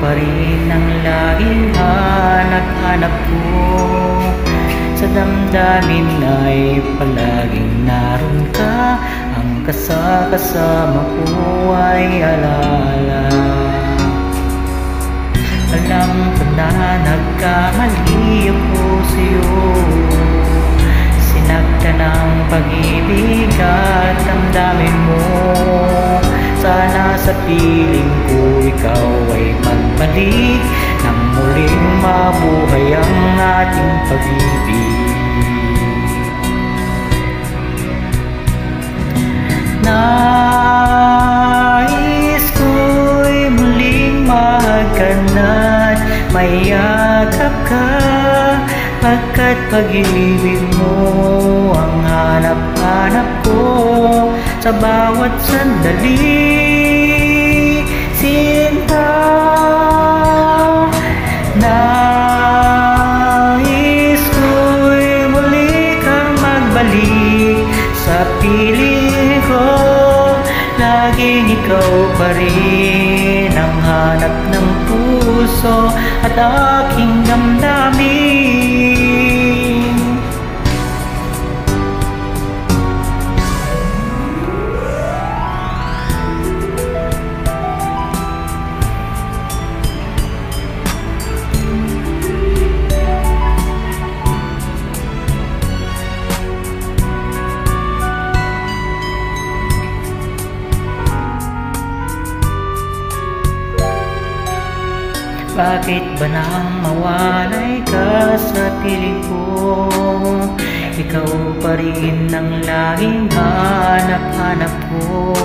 pa rin ang laging hanap-hanap ko. Sa damdamin ay palaging naroon ka, ang kasama ko ay alaala. Alam ko na nagkamali ako sa'yo, sinaktan ng pag-ibig at damdamin mo. Sana sa piling ko ikaw ay magbalik, nang muling mabuhay ang ating pag-ibig. Nais ko'y muling magkanat, mayakap ka, pagkat pag-ibig mo ang hanap-hanap ko sa bawat sandali. Sinta, nais ko'y muli kang magbalik sa piling ko. Laging ikaw pa rin ang hanap ng puso at aking damdamin. Bakit ba nang mawalay ka sa piling ko? Ikaw pa rin ang laging hanap-hanap ko.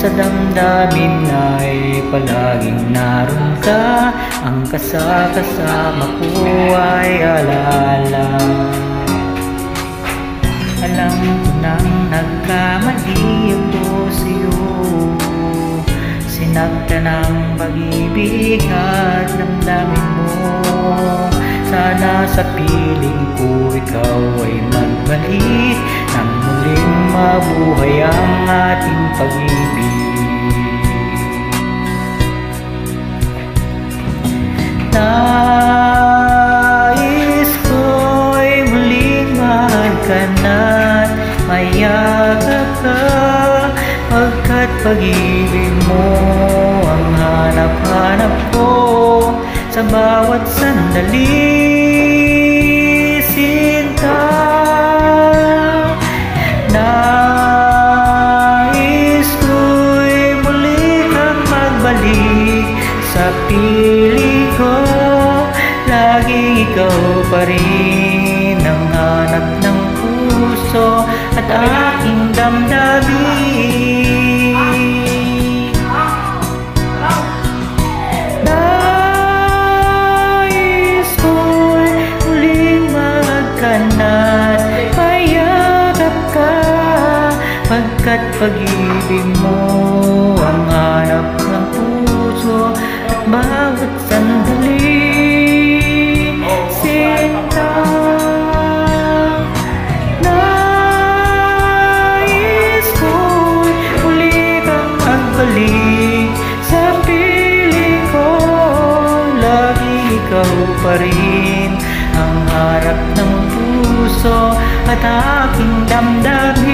Sa damdamin ay palaging naroon ka, ang kasama ko ay alaala. Alam ko nang nagkamali ako sa'yo, sinaktan ng pag-ibig at damdamin mo. Sana sa piling ko ikaw ay magbalik, nang muling mabuhay ang ating pag-ibig. Nais ko'y muling magkanat, mayakap ka, pagkat pag-ibig mo ang hanap-hanap ko sa bawat sandali. Sinta, nais ko'y muli kang magbalik sa piling ko. Laging ikaw pa rin ang hanap ng puso at aking damdamin. Nais ko'y muling magkanat, mayakap ka, pagkat pag-ibig mo ang hanap ng puso at bawat sandali. Sinta, nais ko'y muli kang magbalik sa piling ko. Lagi ikaw pa rin ang harap ng puso at aking damdamin.